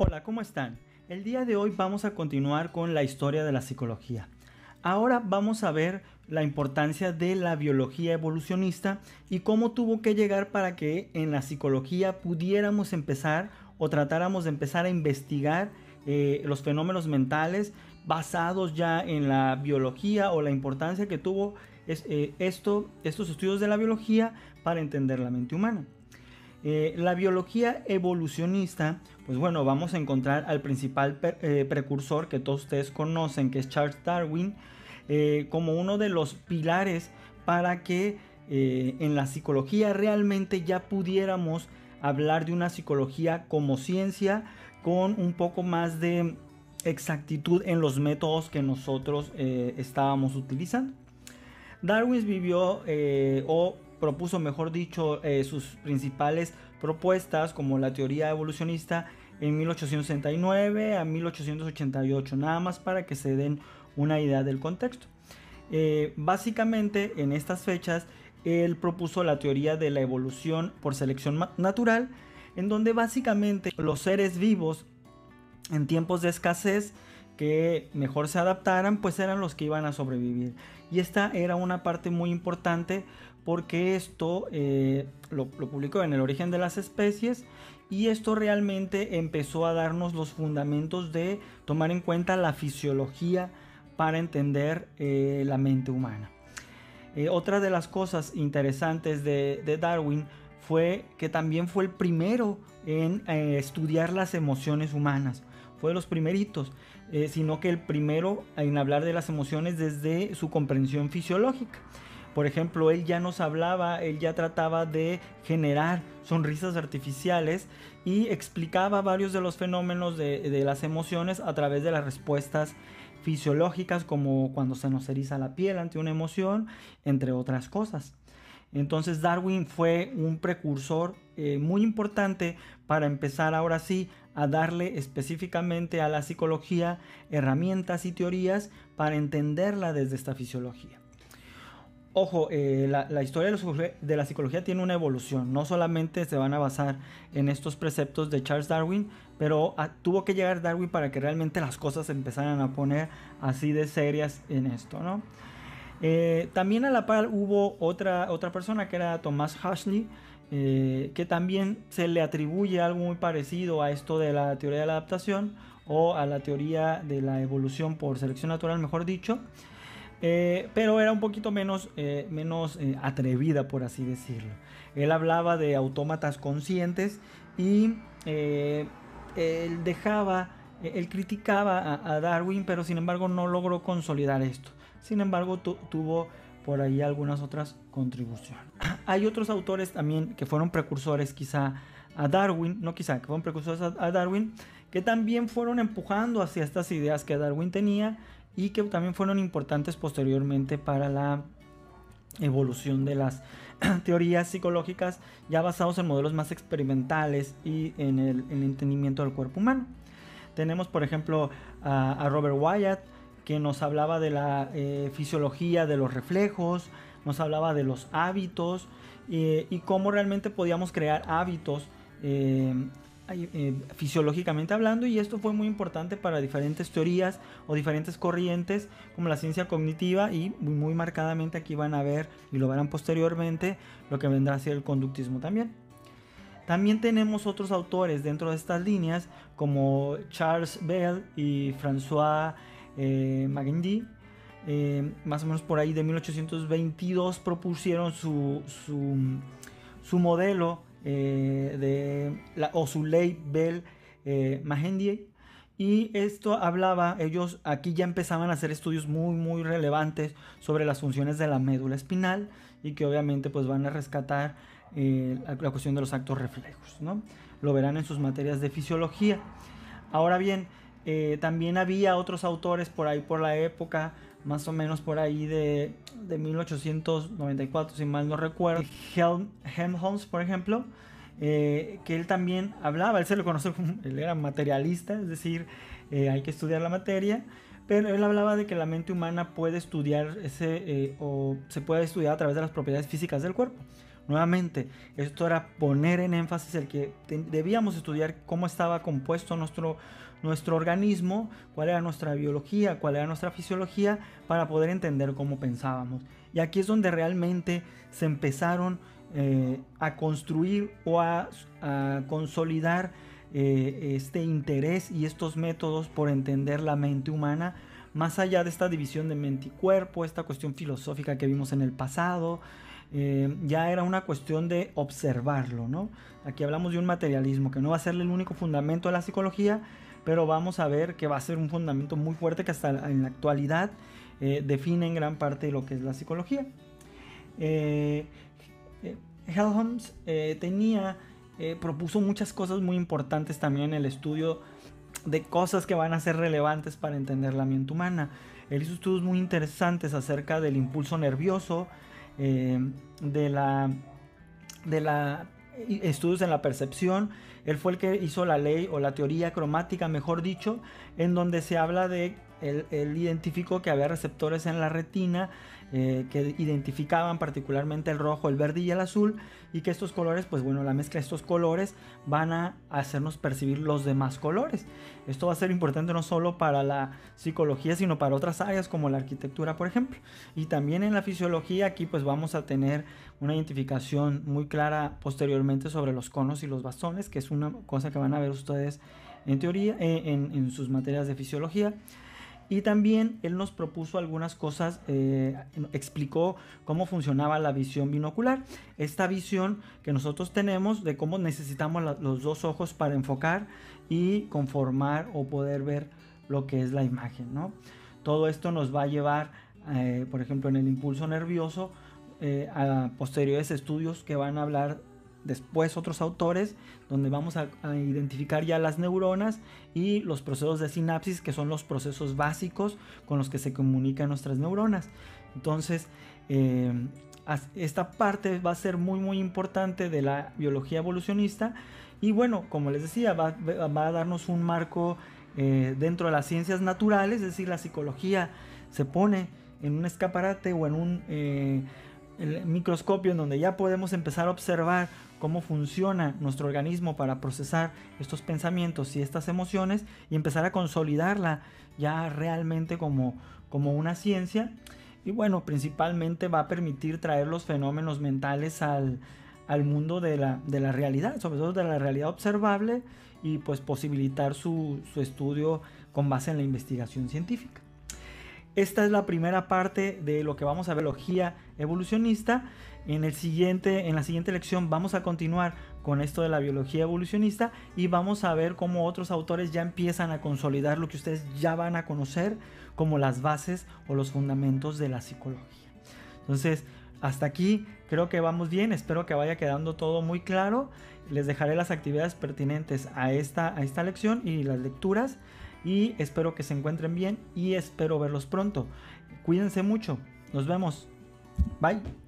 Hola, ¿cómo están? El día de hoy vamos a continuar con la historia de la psicología. Ahora vamos a ver la importancia de la biología evolucionista y cómo tuvo que llegar para que en la psicología pudiéramos empezar o tratáramos de empezar a investigar los fenómenos mentales basados ya en la biología o la importancia que tuvo estos estudios de la biología para entender la mente humana. La biología evolucionista, pues bueno, vamos a encontrar al principal precursor que todos ustedes conocen, que es Charles Darwin, como uno de los pilares para que en la psicología realmente ya pudiéramos hablar de una psicología como ciencia con un poco más de exactitud en los métodos que nosotros estábamos utilizando. Darwin vivió o propuso, mejor dicho, sus principales propuestas como la teoría evolucionista en 1869 a 1888, nada más para que se den una idea del contexto. Básicamente en estas fechas él propuso la teoría de la evolución por selección natural, en donde básicamente los seres vivos en tiempos de escasez que mejor se adaptaran, pues eran los que iban a sobrevivir. Y esta era una parte muy importante porque esto lo publicó en El origen de las especies, y esto realmente empezó a darnos los fundamentos de tomar en cuenta la fisiología para entender la mente humana. Otra de las cosas interesantes de Darwin fue que también fue el primero en estudiar las emociones humanas. Fue de los primeritos, sino que el primero en hablar de las emociones desde su comprensión fisiológica. Por ejemplo, él ya nos hablaba, él ya trataba de generar sonrisas artificiales y explicaba varios de los fenómenos de las emociones a través de las respuestas fisiológicas, como cuando se nos eriza la piel ante una emoción, entre otras cosas. Entonces Darwin fue un precursor muy importante para empezar ahora sí a darle específicamente a la psicología herramientas y teorías para entenderla desde esta fisiología. Ojo, la historia de la psicología tiene una evolución. No solamente se van a basar en estos preceptos de Charles Darwin, pero tuvo que llegar Darwin para que realmente las cosas se empezaran a poner así de serias en esto, ¿no? También a la par hubo otra persona que era Thomas Huxley, que también se le atribuye algo muy parecido a esto de la teoría de la adaptación o a la teoría de la evolución por selección natural, mejor dicho. Pero era un poquito menos atrevida, por así decirlo. Él hablaba de autómatas conscientes y él criticaba a Darwin, pero sin embargo no logró consolidar esto. Sin embargo tuvo por ahí algunas otras contribuciones. Hay otros autores también que fueron precursores quizá a Darwin, que fueron precursores a Darwin, que también fueron empujando hacia estas ideas que Darwin tenía y que también fueron importantes posteriormente para la evolución de las teorías psicológicas, ya basados en modelos más experimentales y en el entendimiento del cuerpo humano. Tenemos por ejemplo a Robert Wyatt, que nos hablaba de la fisiología de los reflejos, nos hablaba de los hábitos y cómo realmente podíamos crear hábitos fisiológicamente hablando, y esto fue muy importante para diferentes teorías o diferentes corrientes como la ciencia cognitiva, y muy marcadamente aquí van a ver y lo verán posteriormente lo que vendrá a ser el conductismo también. También tenemos otros autores dentro de estas líneas como Charles Bell y François Magendie, más o menos por ahí de 1822 propusieron su modelo o su ley Bell-Magendie, y esto hablaba, ellos aquí ya empezaban a hacer estudios muy relevantes sobre las funciones de la médula espinal, y que obviamente pues van a rescatar la cuestión de los actos reflejos, ¿no? Lo verán en sus materias de fisiología. Ahora bien, también había otros autores por ahí por la época, más o menos por ahí de 1894, si mal no recuerdo. Helmholtz, por ejemplo, que él también hablaba, él se lo conoce como, él era materialista, es decir, hay que estudiar la materia, pero él hablaba de que la mente humana puede estudiar o se puede estudiar a través de las propiedades físicas del cuerpo. Nuevamente, esto era poner en énfasis el que debíamos estudiar cómo estaba compuesto nuestro organismo, cuál era nuestra biología, cuál era nuestra fisiología, para poder entender cómo pensábamos. Y aquí es donde realmente se empezaron a construir o a consolidar este interés y estos métodos por entender la mente humana, más allá de esta división de mente y cuerpo, esta cuestión filosófica que vimos en el pasado. Ya era una cuestión de observarlo, ¿no? Aquí hablamos de un materialismo que no va a ser el único fundamento de la psicología, pero vamos a ver que va a ser un fundamento muy fuerte que hasta en la actualidad define en gran parte de lo que es la psicología. Helmholtz propuso muchas cosas muy importantes también en el estudio de cosas que van a ser relevantes para entender la mente humana. Él hizo estudios muy interesantes acerca del impulso nervioso, estudios en la percepción. Él fue el que hizo la ley o la teoría cromática, mejor dicho, en donde se habla de él identificó que había receptores en la retina que identificaban particularmente el rojo, el verde y el azul, y que estos colores, pues bueno, la mezcla de estos colores van a hacernos percibir los demás colores. Esto va a ser importante no solo para la psicología, sino para otras áreas como la arquitectura, por ejemplo. Y también en la fisiología, aquí pues vamos a tener una identificación muy clara posteriormente sobre los conos y los bastones, que es una cosa que van a ver ustedes en teoría, en sus materias de fisiología. Y también él nos propuso algunas cosas, explicó cómo funcionaba la visión binocular. Esta visión que nosotros tenemos de cómo necesitamos los dos ojos para enfocar y conformar o poder ver lo que es la imagen, ¿no? Todo esto nos va a llevar, por ejemplo, en el impulso nervioso, a posteriores estudios que van a hablar después otros autores, donde vamos a identificar ya las neuronas y los procesos de sinapsis, que son los procesos básicos con los que se comunican nuestras neuronas. Entonces, esta parte va a ser muy muy importante de la biología evolucionista, y bueno, como les decía, va a darnos un marco dentro de las ciencias naturales. Es decir, la psicología se pone en un escaparate o en un el microscopio, en donde ya podemos empezar a observar cómo funciona nuestro organismo para procesar estos pensamientos y estas emociones, y empezar a consolidarla ya realmente como una ciencia. Y bueno, principalmente va a permitir traer los fenómenos mentales al mundo de la realidad, sobre todo de la realidad observable, y pues posibilitar su estudio con base en la investigación científica. Esta es la primera parte de lo que vamos a ver, biología evolucionista. En la siguiente lección vamos a continuar con esto de la biología evolucionista, y vamos a ver cómo otros autores ya empiezan a consolidar lo que ustedes ya van a conocer como las bases o los fundamentos de la psicología. Entonces, hasta aquí creo que vamos bien. Espero que vaya quedando todo muy claro. Les dejaré las actividades pertinentes a esta lección y las lecturas. Y espero que se encuentren bien y espero verlos pronto. Cuídense mucho. Nos vemos. Bye.